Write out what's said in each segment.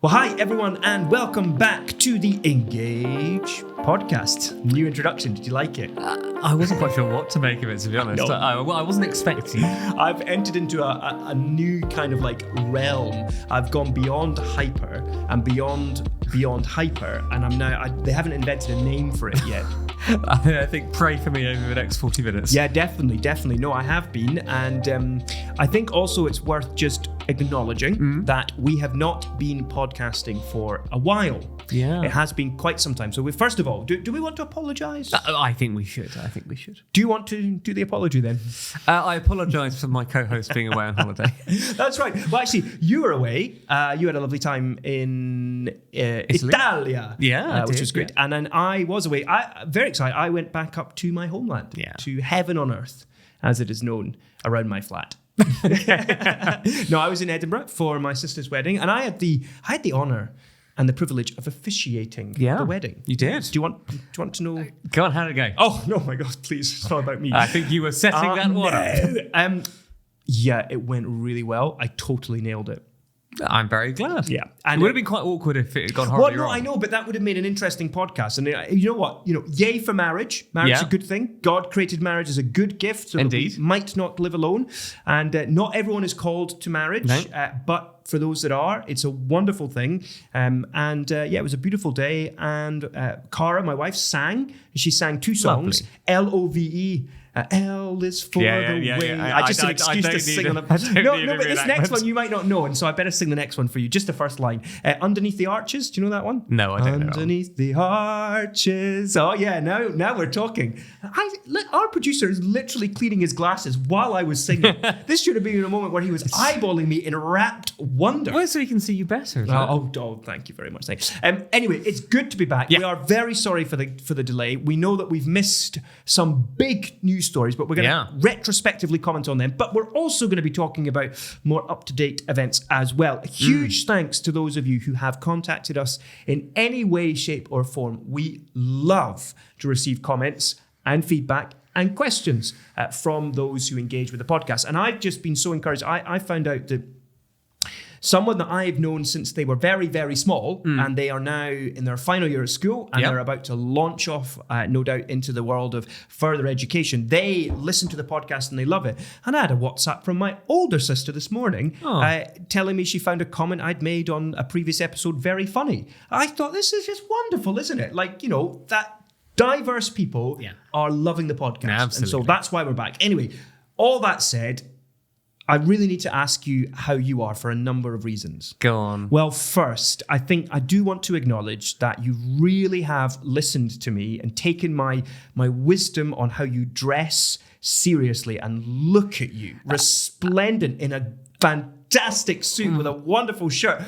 Well, hi everyone, and welcome back to the Engage podcast. New introduction. Did you like it? I wasn't quite sure what to make of it, to be honest. No. I wasn't expecting. I've entered into a new kind of like realm. I've gone beyond hyper and beyond hyper, and I'm now. They haven't invented a name for it yet. I think pray for me over the next 40 minutes. Yeah, definitely. No, I have been, and I think also it's worth just acknowledging that we have not been podcasting for a while. Yeah. It has been quite some time. So first of all, do we want to apologise? I think we should. Do you want to do the apology then? I apologise for my co-host being away on holiday. That's right. Well, actually, you were away. You had a lovely time in Italia. Yeah, which was great. Yeah. And then I was away. Very excited. I went back up to my homeland, to heaven on earth, as it is known around my flat. No, I was in Edinburgh for my sister's wedding, and I had the honour and the privilege of officiating the wedding. You did. Do you want to know? Go on, how did it go? Oh no, my God! Please, it's not about me. I think you were setting that one up. Yeah, it went really well. I totally nailed it. I'm very glad. Yeah. And it would have been quite awkward if it had gone horribly wrong. I know, but that would have made an interesting podcast. And you know what? Yay for marriage. Marriage is a good thing. God created marriage as a good gift. So Indeed. That we might not live alone. And not everyone is called to marriage. No. But for those that are, it's a wonderful thing. It was a beautiful day. And Cara, my wife, sang. She sang two songs. Lovely. Love. L is for the way. I just an excuse to sing on the. No, but this next one you might not know, and so I better sing the next one for you. Just the first line. Underneath the arches. Do you know that one? No, I don't know. Underneath the arches. Oh yeah, now we're talking. Our producer is literally cleaning his glasses while I was singing. This should have been a moment where he was eyeballing me in rapt wonder. Well, so he can see you better. Oh, thank you very much. Thanks. Anyway, it's good to be back. Yeah. We are very sorry for the delay. We know that we've missed some big news stories, but we're going to retrospectively comment on them. But we're also going to be talking about more up-to-date events as well. A huge thanks to those of you who have contacted us in any way, shape, or form. We love to receive comments and feedback and questions from those who engage with the podcast. And I've just been so encouraged. I found out that someone that I've known since they were very, very small, and they are now in their final year of school, and they're about to launch off, no doubt, into the world of further education. They listen to the podcast and they love it. And I had a WhatsApp from my older sister this morning telling me she found a comment I'd made on a previous episode very funny. I thought, this is just wonderful, isn't it? Like, that diverse people are loving the podcast. Absolutely. And so that's why we're back. Anyway, all that said, I really need to ask you how you are for a number of reasons. Go on. Well, first, I think I do want to acknowledge that you really have listened to me and taken my wisdom on how you dress seriously. And look at you, resplendent in a fantastic suit with a wonderful shirt.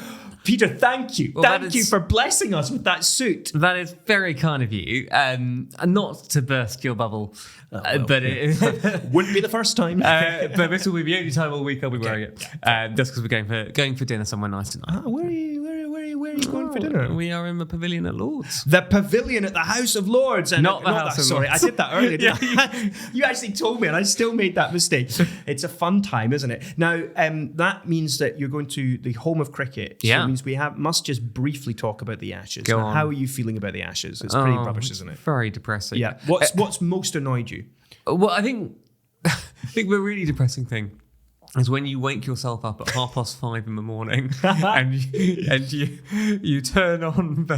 Peter, thank you. Thank you for blessing us with that suit. That is very kind of you. Not to burst your bubble, but it wouldn't be the first time. But this will be the only time all week I'll be wearing it. Just because we're going for dinner somewhere nice tonight. Where are you going for dinner? We are in the pavilion at Lords. The pavilion at the House of Lords. And not the House of Lords. Sorry, I did that earlier. You actually told me and I still made that mistake. It's a fun time, isn't it? Now, that means that you're going to the home of cricket. So it means we must just briefly talk about the Ashes. Go on. How are you feeling about the Ashes? It's pretty rubbish, isn't it? Very depressing. Yeah. What's most annoyed you? Well, I think the really depressing thing is when you wake yourself up at 5:30 in the morning and you turn on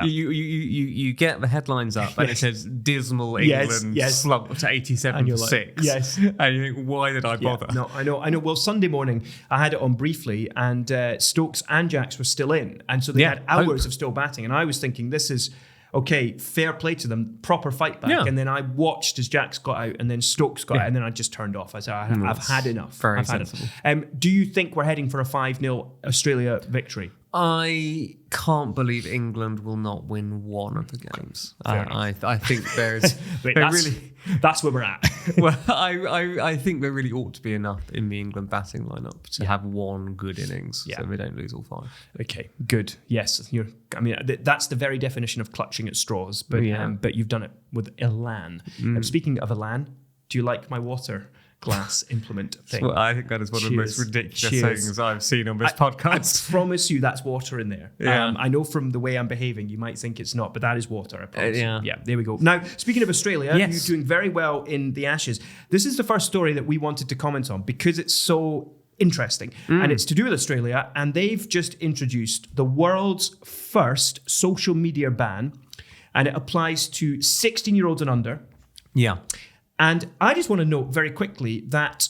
you get the headlines up and it says dismal England slumped to 87 for 6. Yes. And you think, why did I bother? No, I know. Well, Sunday morning I had it on briefly, and Stokes and Jacks were still in, and so they had hours of still batting, and I was thinking, this is okay, fair play to them, proper fight back. Yeah. And then I watched as Jacks got out and then Stokes got out, and then I just turned off. I said, I've had enough. Very sensible. Do you think we're heading for a 5-0 Australia victory? I can't believe England will not win one of the games. I think there's... That's where we're at. Well, I think there really ought to be enough in the England batting lineup to have one good innings, so they don't lose all 5. Okay, good. Yes, that's the very definition of clutching at straws. But you've done it with elan. Speaking of elan, do you like my water? glass implement thing. Well, I think that is one of the most ridiculous things I've seen on this podcast. I promise you that's water in there. Yeah. I know from the way I'm behaving, you might think it's not, but that is water, I promise. Yeah, there we go. Now, speaking of Australia, you're doing very well in the Ashes. This is the first story that we wanted to comment on because it's so interesting. And it's to do with Australia, and they've just introduced the world's first social media ban, and it applies to 16-year-olds and under. Yeah. And I just want to note very quickly that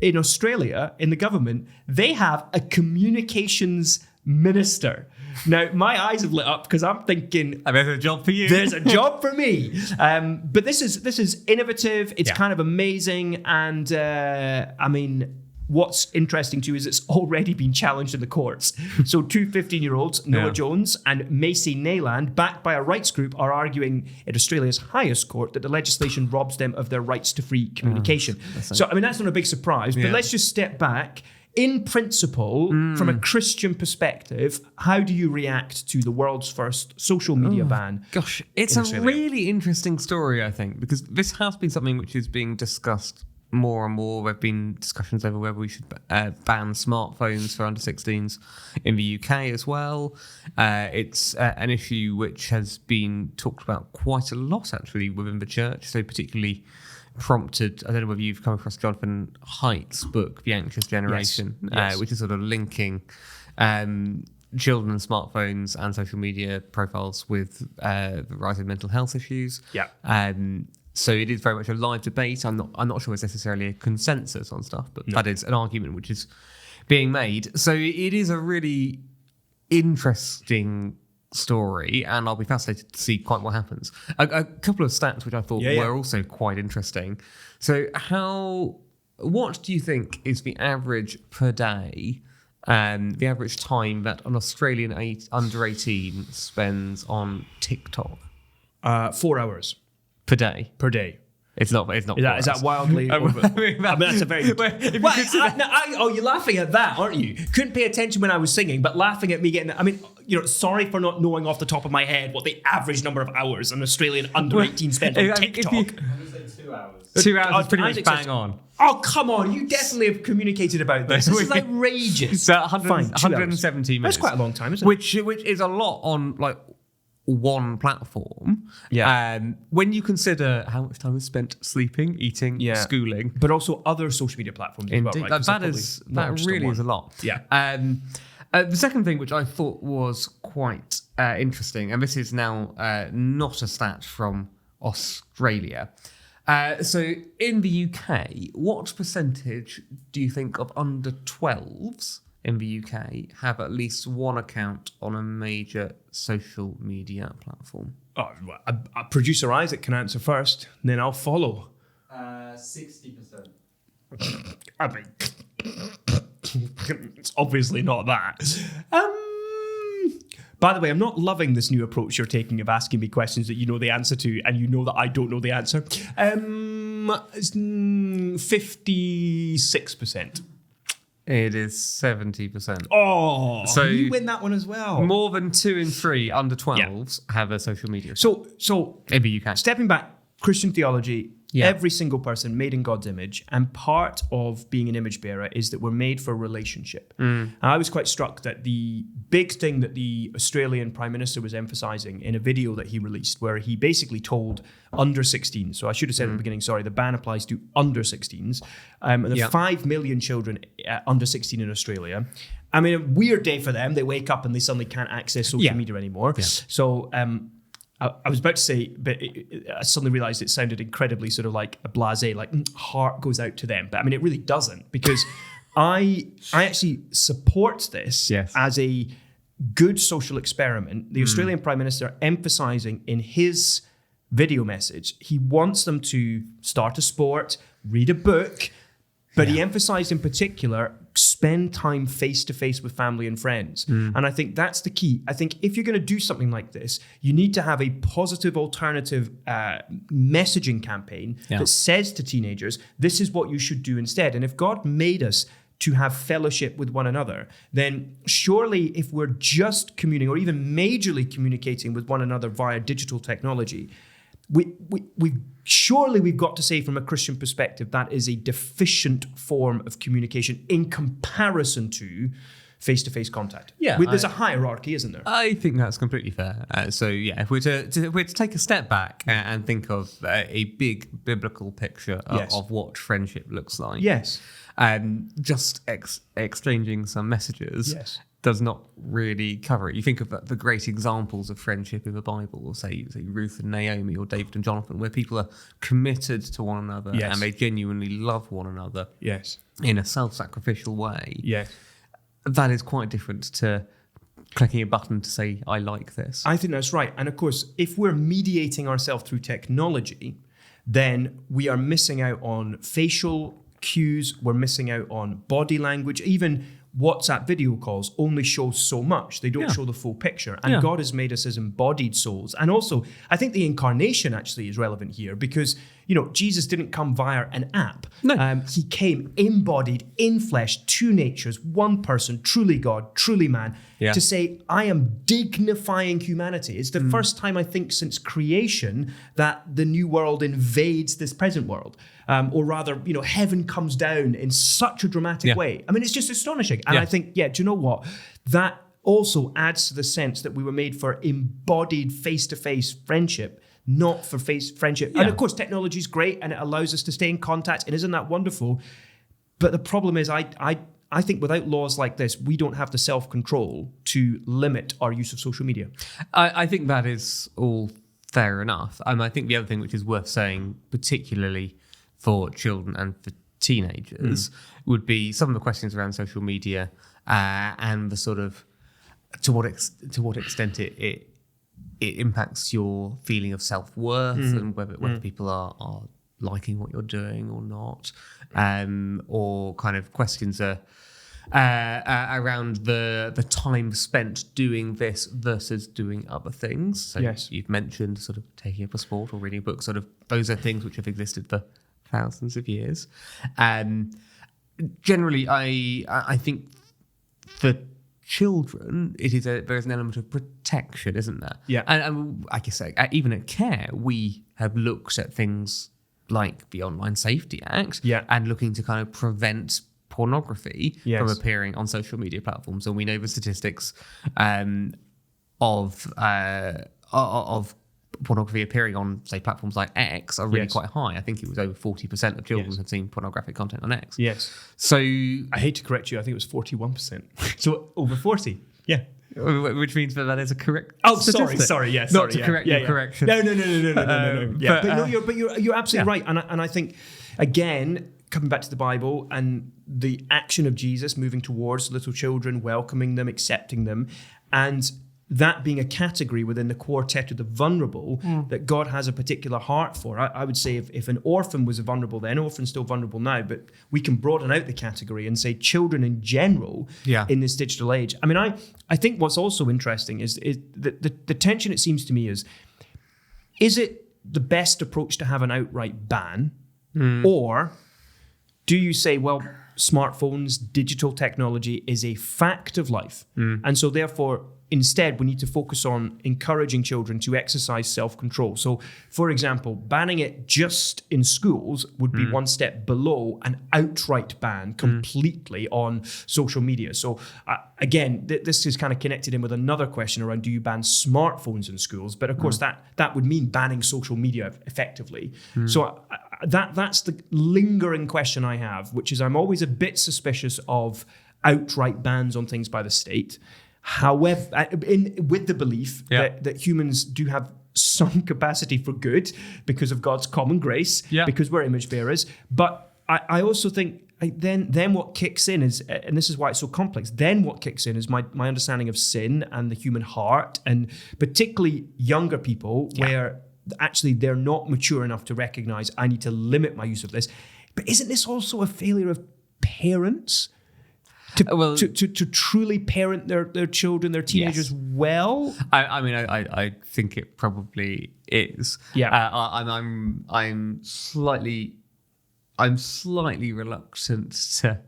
in Australia, in the government, they have a communications minister. Now, my eyes have lit up because I'm thinking, there's a job for you. There's a job for me. But this is innovative. It's kind of amazing. And I mean, what's interesting too is it's already been challenged in the courts. So two 15-year-olds, Noah Jones and Macy Nayland, backed by a rights group, are arguing in Australia's highest court that the legislation robs them of their rights to free communication. So, I mean, that's not a big surprise, but let's just step back. In principle, from a Christian perspective, how do you react to the world's first social media ban? Gosh, it's a really interesting story, I think, because this has been something which is being discussed more and more. There have been discussions over whether we should ban smartphones for under 16s in the UK as well. It's an issue which has been talked about quite a lot, actually, within the church. So particularly prompted, I don't know whether you've come across Jonathan Haidt's book, The Anxious Generation, which is sort of linking children and smartphones and social media profiles with the rise in mental health issues. So it is very much a live debate. I'm not sure there's necessarily a consensus on stuff, but that is an argument which is being made. So it is a really interesting story, and I'll be fascinated to see quite what happens. A couple of stats which I thought were also quite interesting. So what do you think is the average per day, the average time that an Australian under 18 spends on TikTok? 4 hours. Per day? Per day. It's not. Is that wildly? I mean, that's a very. You're laughing at that, aren't you? Couldn't pay attention when I was singing, but laughing at me getting. I mean, sorry for not knowing off the top of my head what the average number of hours an Australian under 18 spends on TikTok. I'm going to say 2 hours. 2 hours is pretty much bang on. Oh, come on. You definitely have communicated about this. This is outrageous. So 170 minutes. That's quite a long time, isn't it? Which is a lot on one platform. When you consider how much time is spent sleeping, eating, schooling, but also other social media platforms as well, right? That really is a lot. The second thing which I thought was quite interesting, and this is now not a stat from Australia. So in the UK, what percentage do you think of under 12s in the UK have at least one account on a major social media platform? Producer Isaac can answer first, and then I'll follow. 60%. I mean, it's obviously not that. By the way, I'm not loving this new approach you're taking of asking me questions that you know the answer to, and you know that I don't know the answer. 56%. It is 70%. Oh, so you win that one as well. More than 2 in 3 under 12s have a social media. So in the UK. Stepping back, Christian theology, every single person made in God's image, and part of being an image bearer is that we're made for a relationship. And I was quite struck that the big thing that the Australian Prime Minister was emphasising in a video that he released, where he basically told under 16s, so I should have said at the beginning, sorry, the ban applies to under 16s, and there are 5 million children under 16 in Australia. I mean, a weird day for them. They wake up and they suddenly can't access social media anymore. So I was about to say, but I suddenly realised it sounded incredibly sort of like a blasé, like heart goes out to them. But I mean, it really doesn't, because I actually support this as a good social experiment. The Australian Prime Minister emphasising in his video message, he wants them to start a sport, read a book, but he emphasised in particular, spend time face-to-face with family and friends. And I think that's the key. I think if you're going to do something like this, you need to have a positive alternative messaging campaign that says to teenagers, this is what you should do instead. And if God made us to have fellowship with one another, then surely if we're just communicating or even majorly communicating with one another via digital technology, we've got to say from a Christian perspective that is a deficient form of communication in comparison to face-to-face contact. Yeah, there's a hierarchy, isn't there? I think that's completely fair. So if we're to take a step back and think of a big biblical picture of what friendship looks like. Yes. Just exchanging some messages. Yes. Does not really cover it. You think of the great examples of friendship in the Bible, or say Ruth and Naomi, or David and Jonathan, where people are committed to one another and they genuinely love one another. Yes. In a self-sacrificial way. Yes. That is quite different to clicking a button to say, I like this. I think that's right. And of course, if we're mediating ourselves through technology, then we are missing out on facial cues, we're missing out on body language, even WhatsApp video calls only show so much. They don't show the full picture. And God has made us as embodied souls. And also, I think the incarnation actually is relevant here because, Jesus didn't come via an app. No. He came embodied in flesh, two natures, one person, truly God, truly man, to say, I am dignifying humanity. It's the first time, I think, since creation that the new world invades this present world. Or rather, heaven comes down in such a dramatic way. I mean, it's just astonishing. And I think, do you know what? That also adds to the sense that we were made for embodied face-to-face friendship, not for friendship. And of course, technology is great and it allows us to stay in contact. And isn't that wonderful? But the problem is, I think without laws like this, we don't have the self-control to limit our use of social media. I think that is all fair enough. I think the other thing which is worth saying, particularly for children and for teenagers, would be some of the questions around social media and the sort of to what extent it impacts your feeling of self-worth and whether people are liking what you're doing or not, or kind of questions around the time spent doing this versus doing other things. So you've mentioned sort of taking up a sport or reading a book. Sort of those are things which have existed for thousands of years. Generally, I think for children, there's an element of protection, isn't there? Yeah. And I guess even at CARE, we have looked at things like the Online Safety Act and looking to kind of prevent pornography from appearing on social media platforms. And we know the statistics of pornography appearing on, say, platforms like X are really quite high. I think it was over 40% of children had seen pornographic content on X. Yes. So I hate to correct you. I think it was 41%. So over 40. Yeah. Which means that is a correct. Oh, statistic. sorry. Yes. Not to correct your correction. No. Yeah, but you're absolutely right. And I think, again, coming back to the Bible and the action of Jesus moving towards little children, welcoming them, accepting them, and that being a category within the quartet of the vulnerable that God has a particular heart for. I would say if an orphan was vulnerable then, orphan's still vulnerable now, but we can broaden out the category and say children in general in this digital age. I mean, I think what's also interesting is the tension, it seems to me, is it the best approach to have an outright ban? Or do you say, well, smartphones, digital technology is a fact of life. And so therefore, instead, we need to focus on encouraging children to exercise self-control. So, for example, banning it just in schools would be one step below an outright ban completely on social media. So, again, this is kind of connected in with another question around, do you ban smartphones in schools? But of course, that would mean banning social media effectively. So that's the lingering question I have, which is I'm always a bit suspicious of outright bans on things by the state. However, with the belief that humans do have some capacity for good because of God's common grace, because we're image bearers. But I also think then what kicks in is, and this is why it's so complex, then what kicks in is my understanding of sin and the human heart, and particularly younger people where actually they're not mature enough to recognize I need to limit my use of this. But isn't this also a failure of parents? To truly parent their children, their teenagers well? I think it probably is. I'm slightly reluctant to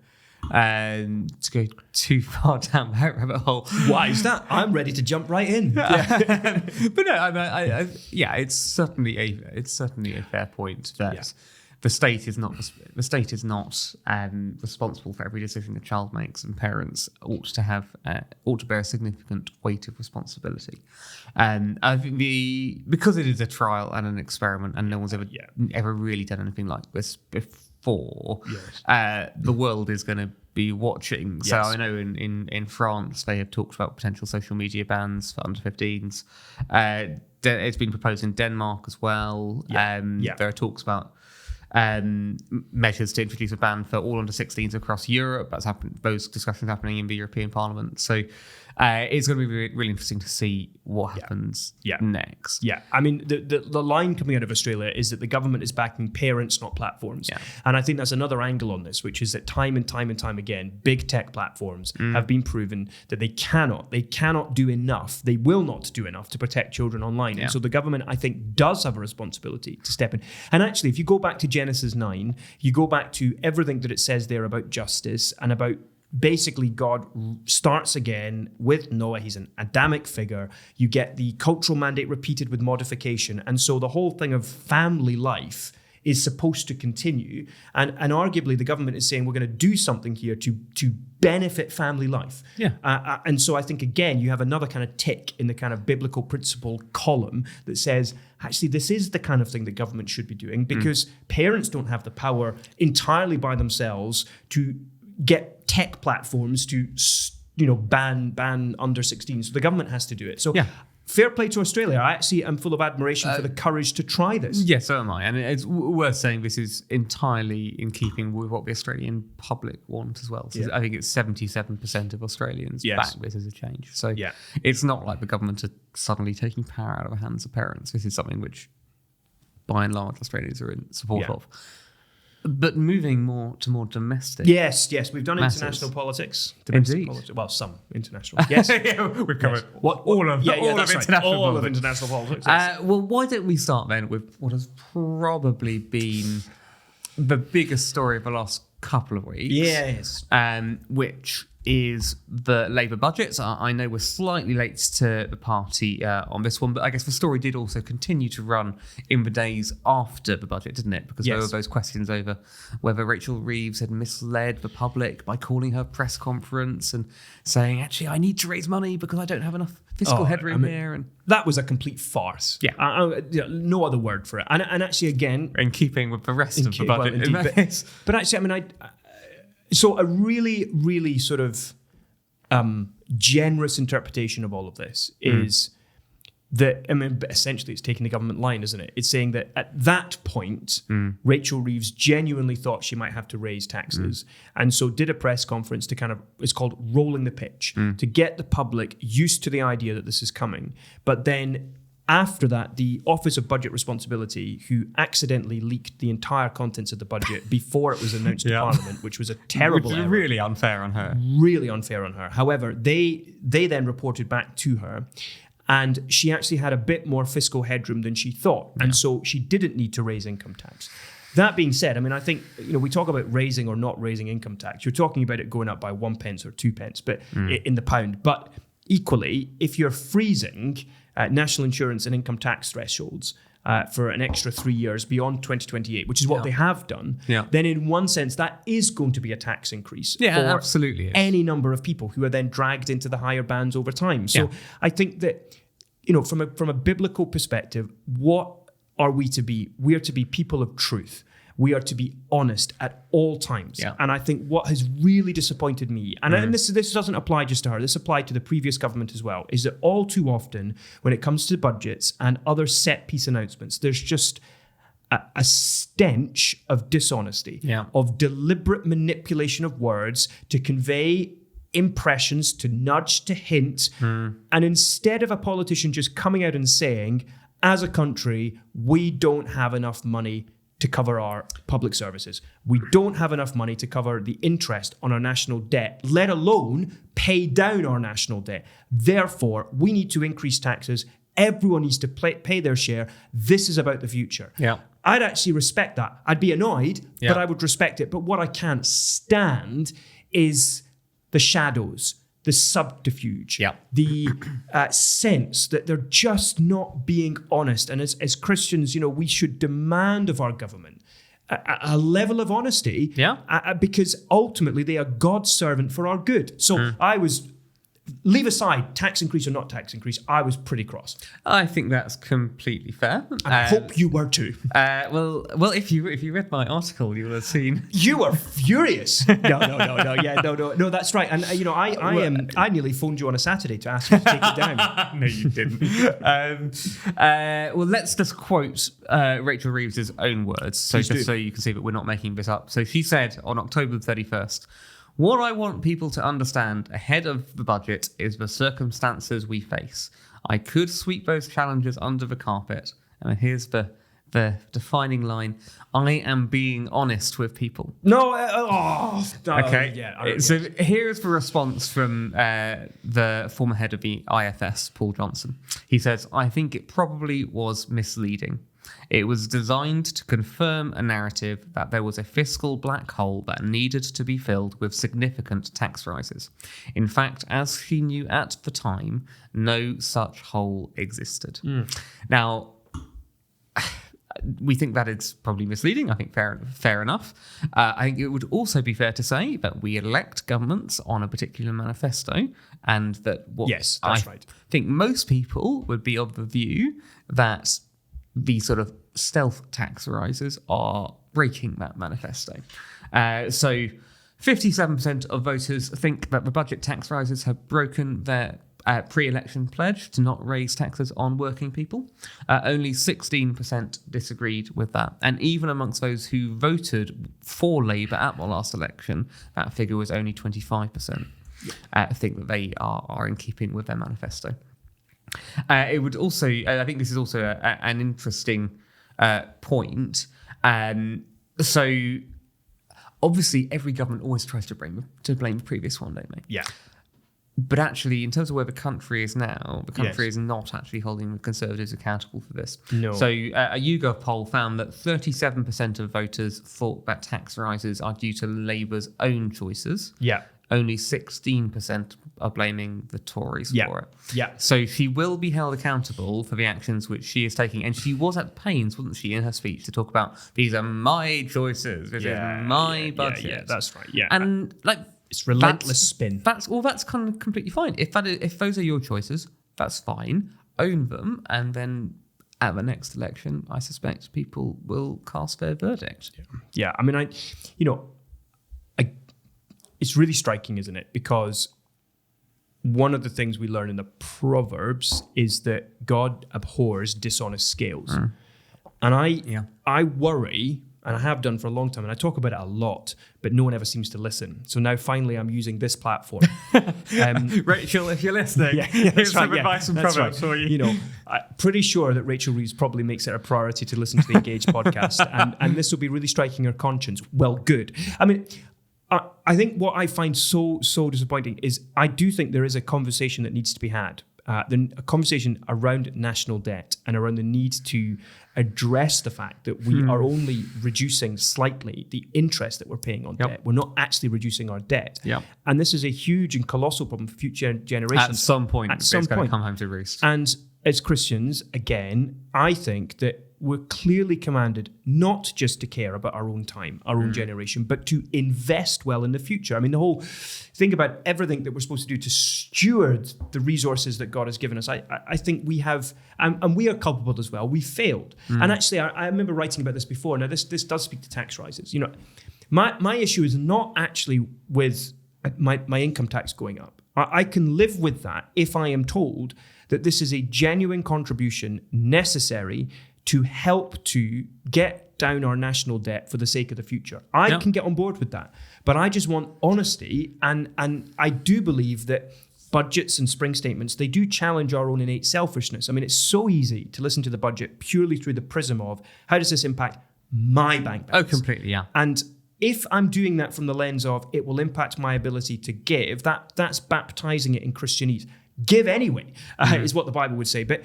To go too far down that rabbit hole. Why is that? I'm ready to jump right in. But no, it's certainly a fair point that the state is not responsible for every decision a child makes, and parents ought to bear a significant weight of responsibility. And I think because it is a trial and an experiment, and no one's ever really done anything like this before, the world is going to be watching. So I know in France they have talked about potential social media bans for under 15s. It's been proposed in Denmark as well. There are talks about measures to introduce a ban for all under 16s across Europe. That's happened. Those discussions happening in the European Parliament. So it's going to be really interesting to see what happens next. Yeah, I mean, the line coming out of Australia is that the government is backing parents, not platforms. Yeah. And I think that's another angle on this, which is that time and time again, big tech platforms have been proven that they cannot do enough. They will not do enough to protect children online. And so the government, I think, does have a responsibility to step in. And actually, if you go back to Genesis 9, you go back to everything that it says there about justice and about basically God starts again with Noah. He's an Adamic figure. You get the cultural mandate repeated with modification. And so the whole thing of family life is supposed to continue. And arguably the government is saying we're going to do something here to benefit family life. And so I think, again, you have another kind of tick in the kind of biblical principle column that says, actually, this is the kind of thing that government should be doing, because parents don't have the power entirely by themselves to get tech platforms to, ban under 16. So the government has to do it. So fair play to Australia. I actually am full of admiration for the courage to try this. Yeah, so am I. And it's worth saying this is entirely in keeping with what the Australian public want as well. So I think it's 77% of Australians back this as a change. So it's not like the government are suddenly taking power out of the hands of parents. This is something which, by and large, Australians are in support of. But moving more domestic. Yes, we've done international politics. Domestic politics. Well, some international. Yes, we've covered all of international politics. Well, why don't we start then with what has probably been the biggest story of the last couple of weeks? Yes, which is the Labour budget. So I know we're slightly late to the party on this one, but I guess the story did also continue to run in the days after the budget, didn't it? Because there were those questions over whether Rachel Reeves had misled the public by calling her press conference and saying, actually, I need to raise money because I don't have enough fiscal headroom here. And that was a complete farce. No other word for it. And actually, again, in keeping with the rest of the budget. But actually, so a really, really sort of generous interpretation of all of this is that, essentially it's taking the government line, isn't it? It's saying that at that point, Rachel Reeves genuinely thought she might have to raise taxes, and so did a press conference to it's called rolling the pitch, to get the public used to the idea that this is coming. But then after that, the Office of Budget Responsibility, who accidentally leaked the entire contents of the budget before it was announced to Parliament, which was a terrible error. Really unfair on her. Really unfair on her. However, they then reported back to her, and she actually had a bit more fiscal headroom than she thought. And so she didn't need to raise income tax. That being said, I think, we talk about raising or not raising income tax. You're talking about it going up by 1 pence or 2 pence, but in the pound. But equally, if you're freezing national insurance and income tax thresholds for an extra 3 years beyond 2028, which is what they have done, then in one sense, that is going to be a tax increase for absolutely any number of people who are then dragged into the higher bands over time. So I think that, from a biblical perspective, what are we to be? We are to be people of truth. We are to be honest at all times. And I think what has really disappointed me, and this doesn't apply just to her, this applied to the previous government as well, is that all too often when it comes to budgets and other set piece announcements, there's just a stench of dishonesty, of deliberate manipulation of words to convey impressions, to nudge, to hint. And instead of a politician just coming out and saying, as a country, we don't have enough money to cover our public services. We don't have enough money to cover the interest on our national debt, let alone pay down our national debt. Therefore, we need to increase taxes. Everyone needs to pay their share. This is about the future. I'd actually respect that. I'd be annoyed, but I would respect it. But what I can't stand is the shadows, the subterfuge, Yeah. the sense that they're just not being honest. And as Christians, we should demand of our government a level of honesty, because ultimately they are God's servant for our good. So leave aside tax increase or not tax increase, I was pretty cross. I think that's completely fair. I hope you were too. Well, if you read my article, you will have seen. You were furious. No, that's right. And I nearly phoned you on a Saturday to ask you to take it down. No, you didn't. Well, let's just quote Rachel Reeves' own words, so you can see that we're not making this up. So she said on October 31st. What I want people to understand ahead of the budget is the circumstances we face. I could sweep those challenges under the carpet. And here's the defining line. I am being honest with people. Okay. So here's the response from the former head of the IFS, Paul Johnson. He says, I think it probably was misleading. It was designed to confirm a narrative that there was a fiscal black hole that needed to be filled with significant tax rises. In fact, as he knew at the time, no such hole existed. Now, we think that is probably misleading. I think fair enough. I think it would also be fair to say that we elect governments on a particular manifesto, and that I think most people would be of the view that these sort of stealth tax rises are breaking that manifesto. So 57% of voters think that the budget tax rises have broken their pre-election pledge to not raise taxes on working people. Only 16% disagreed with that. And even amongst those who voted for Labour at the last election, that figure was only 25%. Think that they are in keeping with their manifesto. It would also, I think this is also an interesting point. So obviously every government always tries to blame the previous one, don't they? Yeah. But actually, in terms of where the country is now, the country is not actually holding the Conservatives accountable for this. No. So a YouGov poll found that 37% of voters thought that tax rises are due to Labour's own choices. Yeah. Only 16% are blaming the Tories for it. Yeah. So she will be held accountable for the actions which she is taking. And she was at pains, wasn't she, in her speech to talk about, these are my choices, this is my budget. Yeah, that's right. Yeah. And it's relentless spin. That's kind of completely fine. If those are your choices, that's fine. Own them, and then at the next election, I suspect people will cast their verdict. Yeah. I mean, it's really striking, isn't it? Because one of the things we learn in the Proverbs is that God abhors dishonest scales. And I worry, and I have done for a long time, and I talk about it a lot, but no one ever seems to listen. So now finally I'm using this platform. Rachel, if you're listening, here's some advice and Proverbs for you. I'm pretty sure that Rachel Reeves probably makes it a priority to listen to the Engage podcast, and this will be really striking her conscience. Well, good. I mean, I think what I find so disappointing is I do think there is a conversation that needs to be had. A conversation around national debt and around the need to address the fact that we are only reducing slightly the interest that we're paying on debt. We're not actually reducing our debt. And this is a huge and colossal problem for future generations. At some point, it's going to come home to roost. And as Christians, again, I think that we're clearly commanded not just to care about our own time, our own generation, but to invest well in the future. I mean, the whole thing about everything that we're supposed to do to steward the resources that God has given us, I think we have, and we are culpable as well. We failed. And actually, I remember writing about this before. Now, this does speak to tax rises. My issue is not actually with my income tax going up. I can live with that if I am told that this is a genuine contribution necessary to help to get down our national debt for the sake of the future. I can get on board with that. But I just want honesty, and I do believe that budgets and spring statements, they do challenge our own innate selfishness. I mean, it's so easy to listen to the budget purely through the prism of, how does this impact my bank balance? Oh, completely, yeah. And if I'm doing that from the lens of, it will impact my ability to give, that's baptizing it in Christianese. Give anyway, is what the Bible would say. But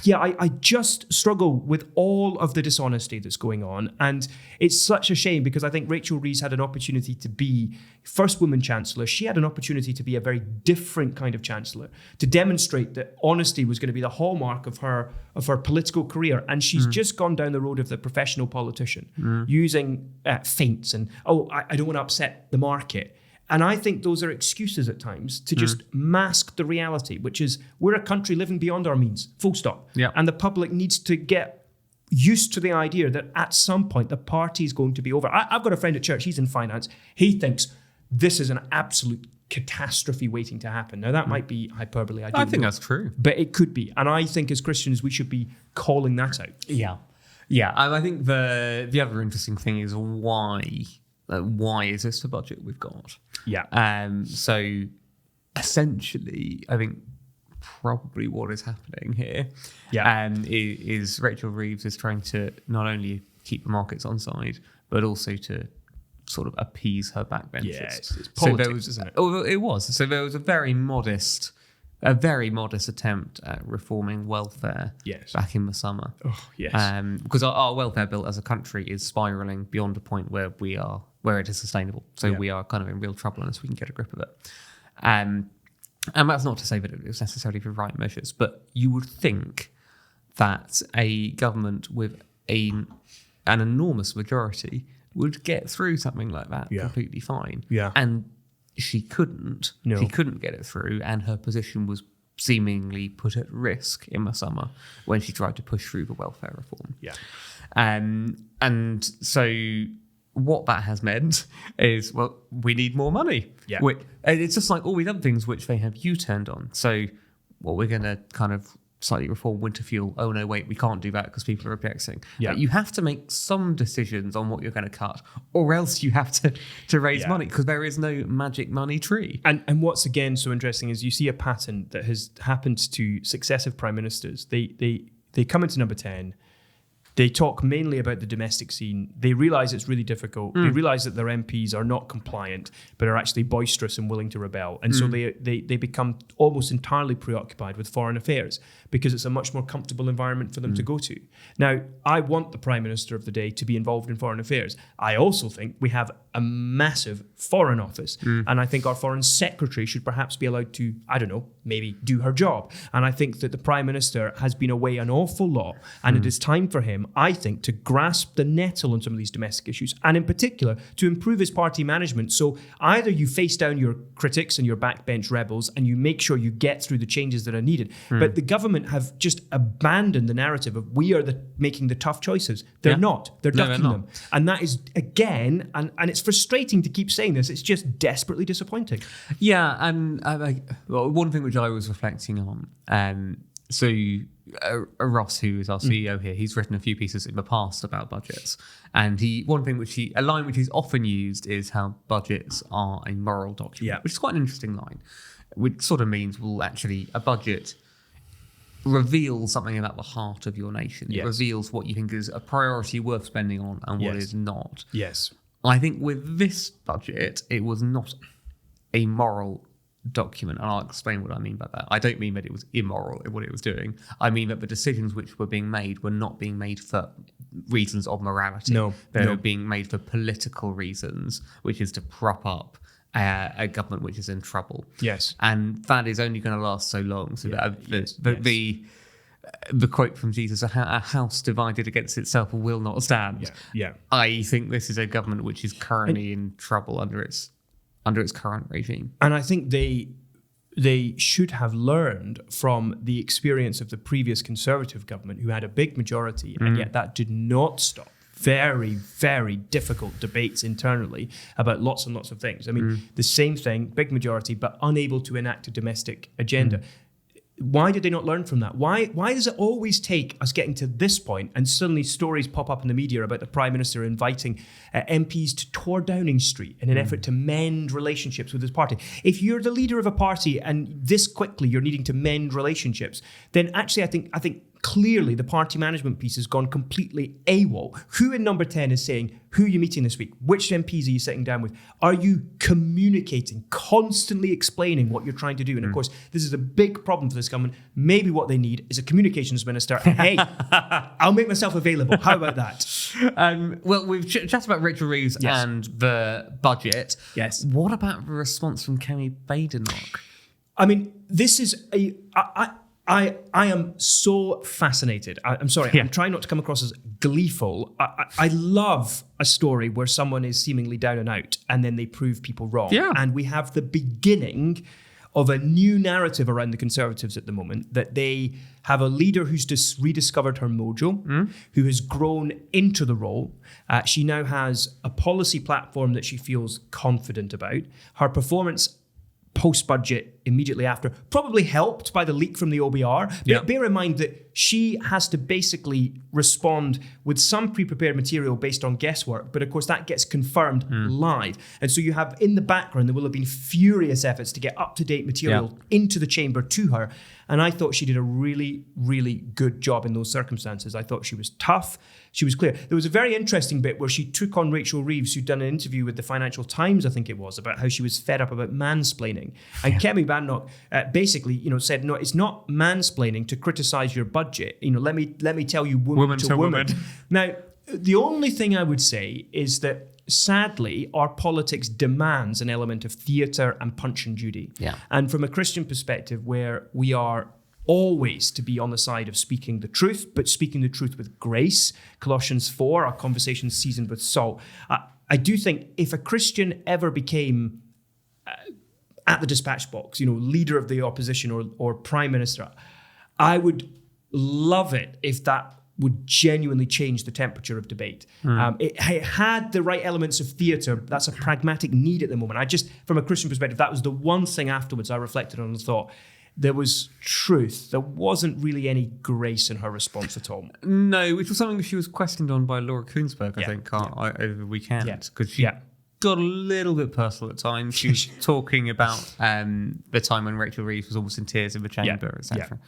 I just struggle with all of the dishonesty that's going on. And it's such a shame because I think Rachel Reeves had an opportunity to be first woman chancellor. She had an opportunity to be a very different kind of chancellor, to demonstrate that honesty was going to be the hallmark of her political career. And she's just gone down the road of the professional politician, using feints and, I don't want to upset the market. And I think those are excuses at times to just mask the reality, which is we're a country living beyond our means, full stop. Yeah. And the public needs to get used to the idea that at some point the party is going to be over. I've got a friend at church, he's in finance. He thinks this is an absolute catastrophe waiting to happen. Now, that might be hyperbole. I think that's true. But it could be. And I think as Christians, we should be calling that out. Yeah. Yeah. I think the other interesting thing is why is this the budget we've got? Yeah. So essentially, I think probably what is happening here is Rachel Reeves is trying to not only keep the markets on side, but also to sort of appease her backbenchers. Yes, it's politics, isn't it? Oh, it was. So there was a very modest attempt at reforming welfare back in the summer. Oh, yes. Because our welfare bill as a country is spiraling beyond a point where it is sustainable. So we are kind of in real trouble unless we can get a grip of it. And that's not to say that it was necessarily the right measures, but you would think that a government with an enormous majority would get through something like that completely fine. Yeah. And she couldn't. No. She couldn't get it through, and her position was seemingly put at risk in the summer when she tried to push through the welfare reform. Yeah. And so what that has meant is, well, we need more money. Yeah. It's just like all these other things which they have U-turned on. So, well, we're going to kind of slightly reform winter fuel. Oh, no, wait, we can't do that because people are objecting. Yeah. You have to make some decisions on what you're going to cut, or else you have to raise money because there is no magic money tree. And what's again so interesting is you see a pattern that has happened to successive prime ministers. They come into number 10. They talk mainly about the domestic scene. They realise it's really difficult. They realise that their MPs are not compliant, but are actually boisterous and willing to rebel. And so they become almost entirely preoccupied with foreign affairs because it's a much more comfortable environment for them to go to. Now, I want the Prime Minister of the day to be involved in foreign affairs. I also think we have a massive foreign office. And I think our foreign secretary should perhaps be allowed to, I don't know, maybe do her job. And I think that the Prime Minister has been away an awful lot. And it is time for him, I think, to grasp the nettle on some of these domestic issues, and in particular, to improve his party management. So either you face down your critics and your backbench rebels and you make sure you get through the changes that are needed. But the government have just abandoned the narrative of we are making the tough choices. They're not. They're ducking them. And that is, again, and it's frustrating to keep saying this, it's just desperately disappointing. Yeah, and one thing which I was reflecting on, Ross, who is our CEO here, he's written a few pieces in the past about budgets, and a line which he's often used is how budgets are a moral document, which is quite an interesting line, which sort of means, well, actually, a budget reveals something about the heart of your nation. It reveals what you think is a priority worth spending on and what is not. Yes. I think with this budget, it was not a moral document, and I'll explain what I mean by that. I don't mean that it was immoral in what it was doing. I mean that the decisions which were being made were not being made for reasons of morality. They were being made for political reasons, which is to prop up a government which is in trouble. Yes. And that is only going to last so long. So the quote from Jesus, a house divided against itself will not stand. Yeah. I think this is a government which is currently in trouble under its current regime. And I think they should have learned from the experience of the previous Conservative government, who had a big majority, and yet that did not stop very, very difficult debates internally about lots and lots of things. I mean, the same thing, big majority, but unable to enact a domestic agenda. Why did they not learn from that? Why does it always take us getting to this point and suddenly stories pop up in the media about the Prime Minister inviting MPs to tour Downing Street in an effort to mend relationships with his party? If you're the leader of a party and this quickly you're needing to mend relationships, then actually I think clearly the party management piece has gone completely AWOL. Who in number 10 is saying, who are you meeting this week? Which MPs are you sitting down with? Are you communicating, constantly explaining what you're trying to do? And of course, this is a big problem for this government. Maybe what they need is a communications minister. Hey, I'll make myself available. How about that? Well, we've chatted about Rachel Reeves and the budget. Yes. What about the response from Kemi Badenoch? I mean, this is I am so fascinated. I'm sorry, I'm trying not to come across as gleeful. I love a story where someone is seemingly down and out and then they prove people wrong. Yeah. And we have the beginning of a new narrative around the Conservatives at the moment, that they have a leader who's just rediscovered her mojo, who has grown into the role. She now has a policy platform that she feels confident about. Her performance post-budget immediately after, probably helped by the leak from the OBR. Bear in mind that she has to basically respond with some pre-prepared material based on guesswork, but of course that gets confirmed live. And so you have in the background, there will have been furious efforts to get up-to-date material into the chamber to her. And I thought she did a really, really good job in those circumstances. I thought she was tough. She was clear. There was a very interesting bit where she took on Rachel Reeves, who'd done an interview with the Financial Times, I think it was, about how she was fed up about mansplaining. And Kemi Badenoch basically, said, no, it's not mansplaining to criticise your budget. Let me tell you, woman to woman. Now, the only thing I would say is that sadly, our politics demands an element of theatre and Punch and Judy. Yeah. And from a Christian perspective, where we are always to be on the side of speaking the truth, but speaking the truth with grace. Colossians 4, our conversation seasoned with salt. I do think if a Christian ever became at the dispatch box, leader of the opposition or prime minister, I would love it if that would genuinely change the temperature of debate. It had the right elements of theatre. That's a pragmatic need at the moment. From a Christian perspective, that was the one thing afterwards I reflected on and thought, there was truth. There wasn't really any grace in her response at all. No, which was something she was questioned on by Laura Koonsberg, I think, over the weekend. Because she got a little bit personal at times. She was talking about the time when Rachel Reeves was almost in tears in the chamber, etc.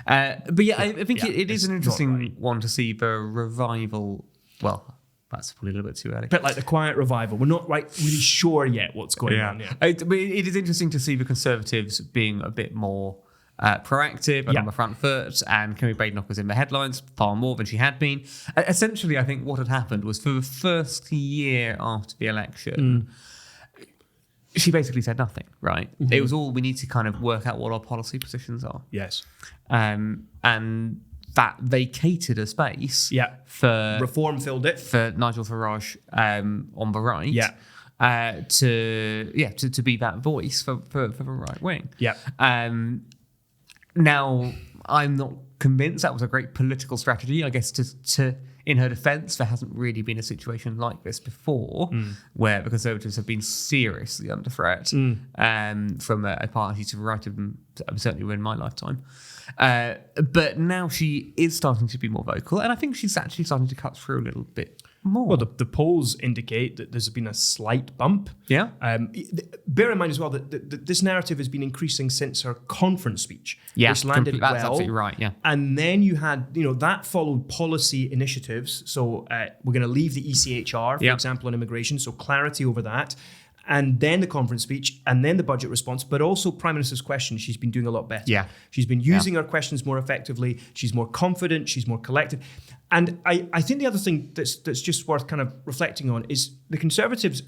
I think it is an interesting one to see the revival. Well, that's probably a little bit too early. A bit like the quiet revival. We're not really sure yet what's going on. But it is interesting to see the Conservatives being a bit more proactive and on the front foot, and Kemi Badenoch was in the headlines far more than she had been. Essentially, I think what had happened was for the first year after the election, she basically said nothing, right? Mm-hmm. It was all, we need to kind of work out what our policy positions are. Yes. And that vacated a space for... Reform filled it. For Nigel Farage on the right. To be that voice for the right wing. Now, I'm not convinced that was a great political strategy. I guess to in her defence, there hasn't really been a situation like this before, where the Conservatives have been seriously under threat from a party to the right of them, certainly in my lifetime. But now she is starting to be more vocal, and I think she's actually starting to cut through a little bit more. Well, the polls indicate that there's been a slight bump. Yeah. Bear in mind as well that this narrative has been increasing since her conference speech, which landed well. That's absolutely right, yeah. And then you had, that followed policy initiatives. So we're going to leave the ECHR, for example, on immigration, so clarity over that. And then the conference speech, and then the budget response, but also Prime Minister's questions. She's been doing a lot better. Yeah. She's been using her questions more effectively. She's more confident. She's more collected. And I think the other thing that's just worth kind of reflecting on is the Conservatives,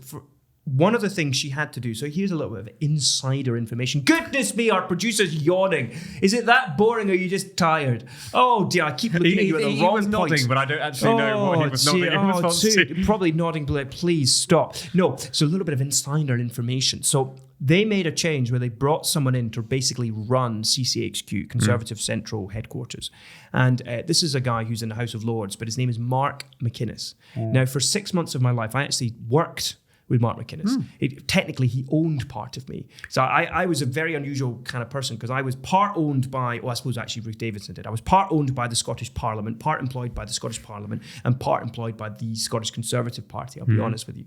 one of the things she had to do, so here's a little bit of insider information. Goodness me, our producer's yawning. Is it that boring or are you just tired? Oh dear, I keep looking at you at the wrong He was nodding, but I don't actually know what he was nodding in response to. Probably nodding, but please stop. No, so a little bit of insider information. So they made a change where they brought someone in to basically run CCHQ, Conservative Central Headquarters. And this is a guy who's in the House of Lords, but his name is Mark McInnes. Now, for 6 months of my life, I actually worked with Mark McInnes. Technically, he owned part of me. So I was a very unusual kind of person because I was part owned by, I suppose actually Ruth Davidson did. I was part owned by the Scottish Parliament, part employed by the Scottish Parliament, and part employed by the Scottish Conservative Party, I'll be honest with you.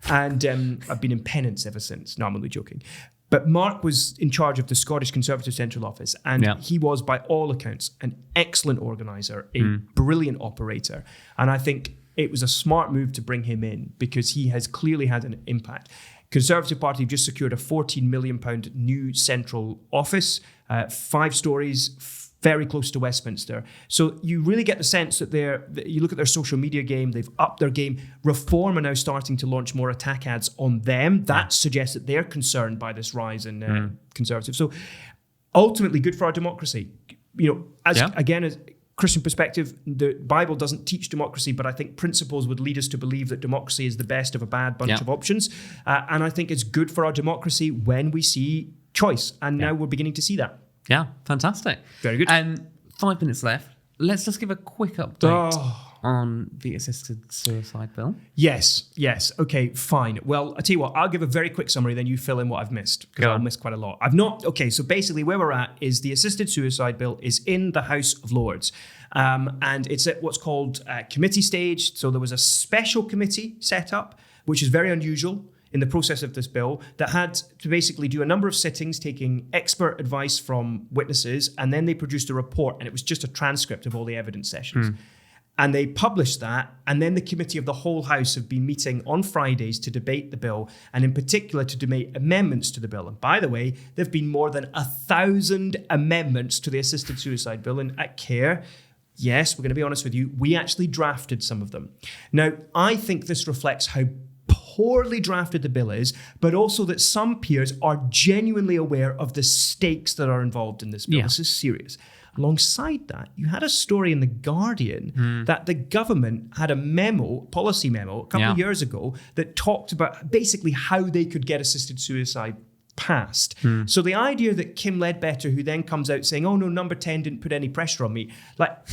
And I've been in penance ever since. No, I'm only joking. But Mark was in charge of the Scottish Conservative Central Office, and he was, by all accounts, an excellent organiser, a brilliant operator. And I think it was a smart move to bring him in because he has clearly had an impact. Conservative Party have just secured a £14 million new central office, 5 stories, very close to Westminster. So you really get the sense that you look at their social media game, they've upped their game. Reform are now starting to launch more attack ads on them. That suggests that they're concerned by this rise in Conservative. So ultimately good for our democracy. As Christian perspective, the Bible doesn't teach democracy, but I think principles would lead us to believe that democracy is the best of a bad bunch of options. And I think it's good for our democracy when we see choice. And now we're beginning to see that. Yeah, fantastic. Very good. And 5 minutes left. Let's just give a quick update on the assisted suicide bill. Yes. Okay, fine. Well, I tell you what, I'll give a very quick summary, then you fill in what I've missed, because I'll miss quite a lot. So basically where we're at is the assisted suicide bill is in the House of Lords. And it's at what's called committee stage. So there was a special committee set up, which is very unusual in the process of this bill, that had to basically do a number of sittings, taking expert advice from witnesses, and then they produced a report, and it was just a transcript of all the evidence sessions. And they published that, and then the Committee of the whole House have been meeting on Fridays to debate the bill, and in particular to debate amendments to the bill. And by the way, there have been more than 1,000 amendments to the assisted suicide bill, and at CARE, yes, we're going to be honest with you, we actually drafted some of them. Now, I think this reflects how poorly drafted the bill is, but also that some peers are genuinely aware of the stakes that are involved in this bill. This is serious. Alongside that, you had a story in The Guardian that the government had a policy memo, a couple of years ago that talked about basically how they could get assisted suicide passed. So the idea that Kim Ledbetter, who then comes out saying, oh no, number 10 didn't put any pressure on me, that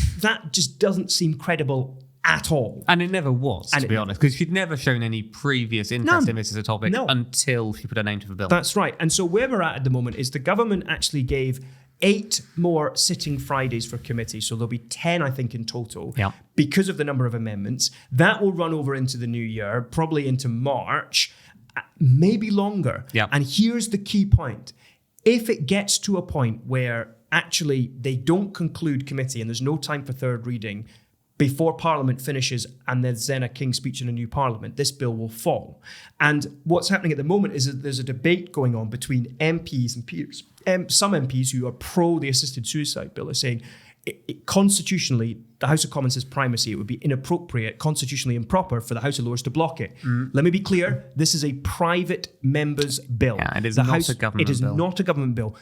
just doesn't seem credible at all. And it never was, to be honest, because she'd never shown any previous interest in this as a topic until she put her name to the bill. That's right. And so where we're at the moment is the government actually gave 8 more sitting Fridays for committee. So there'll be 10, I think, in total, because of the number of amendments. That will run over into the new year, probably into March, maybe longer. And here's the key point. If it gets to a point where actually they don't conclude committee and there's no time for third reading before Parliament finishes and there's then a King's Speech in a new Parliament, this bill will fall. And what's happening at the moment is that there's a debate going on between MPs and peers. Some MPs who are pro the assisted suicide bill are saying constitutionally, the House of Commons has primacy. It would be inappropriate, constitutionally improper for the House of Lords to block it. Let me be clear, this is a private member's bill. It is not a government bill. It is not a government bill.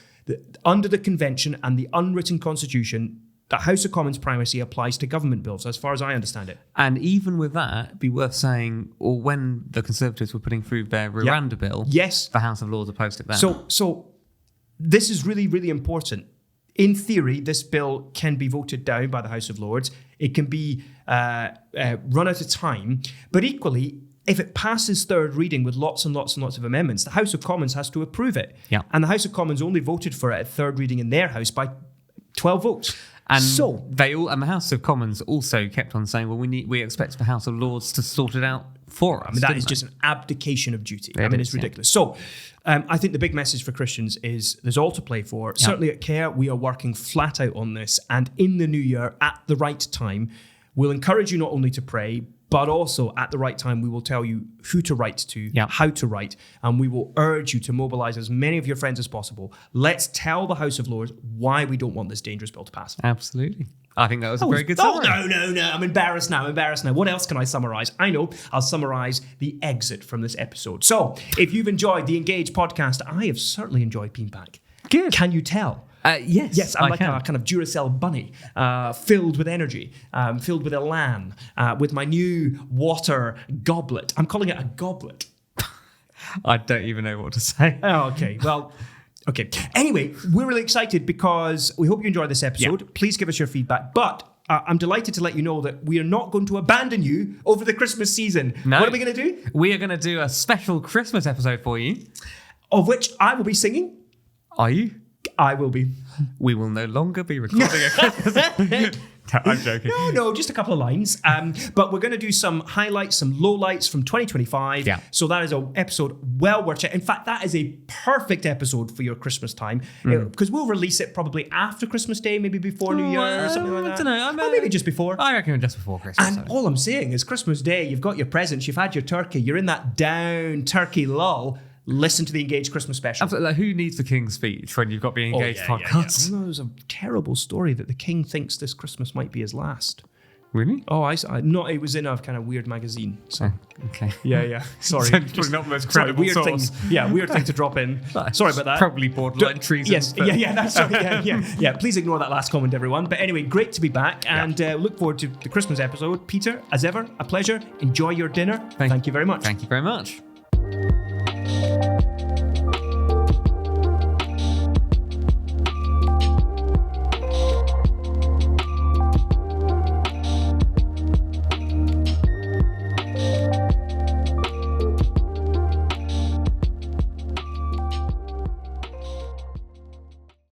Under the convention and the unwritten constitution, the House of Commons primacy applies to government bills, as far as I understand it. And even with that, it'd be worth saying, or when the Conservatives were putting through their Rwanda bill, the House of Lords opposed it then. So this is really, really important. In theory, this bill can be voted down by the House of Lords. It can be run out of time. But equally, if it passes third reading with lots and lots and lots of amendments, the House of Commons has to approve it. And the House of Commons only voted for it at third reading in their House by 12 votes. And the House of Commons also kept on saying, well, we expect the House of Lords to sort it out for us. That is just an abdication of duty. It's ridiculous. So I think the big message for Christians is there's all to play for. Certainly at CARE, we are working flat out on this. And in the new year, at the right time, we'll encourage you not only to pray, but also at the right time, we will tell you who to write to, how to write, and we will urge you to mobilize as many of your friends as possible. Let's tell the House of Lords why we don't want this dangerous bill to pass. Absolutely. I think that was a very good summary. No. I'm embarrassed now. What else can I summarize? I know. I'll summarize the exit from this episode. So if you've enjoyed the Engage podcast, I have certainly enjoyed being back. Good. Can you tell? Yes, I'm like a kind of Duracell bunny, filled with energy, filled with elan, with my new water goblet. I'm calling it a goblet. I don't even know what to say. Oh, okay. Well, okay. Anyway, we're really excited because we hope you enjoyed this episode. Please give us your feedback. But I'm delighted to let you know that we are not going to abandon you over the Christmas season. No. What are we going to do? We are going to do a special Christmas episode for you. Of which I will be singing. Are you? I will be. We will no longer be recording a Christmas. I'm joking. No, just a couple of lines. But we're going to do some highlights, some lowlights from 2025. Yeah. So that is an episode well worth it. In fact, that is a perfect episode for your Christmas time because we'll release it probably after Christmas Day, maybe before New Year or something like that. I don't know. Or maybe just before. I reckon just before Christmas. And all I'm saying is Christmas Day, you've got your presents, you've had your turkey, you're in that down turkey lull. Listen to the Engaged Christmas special. Absolutely. Like, who needs the King's speech when you've got the Engaged podcast? Yeah. There's a terrible story that the King thinks this Christmas might be his last. Really? Oh, it was in a kind of weird magazine. So. Okay. Yeah. Sorry. Probably not the most credible weird source. Weird thing to drop in. Sorry about that. Probably borderline treason. Yes, that's right. Yeah. Please ignore that last comment, everyone. But anyway, great to be back and look forward to the Christmas episode. Peter, as ever, a pleasure. Enjoy your dinner. Thank you very much. Thank you very much.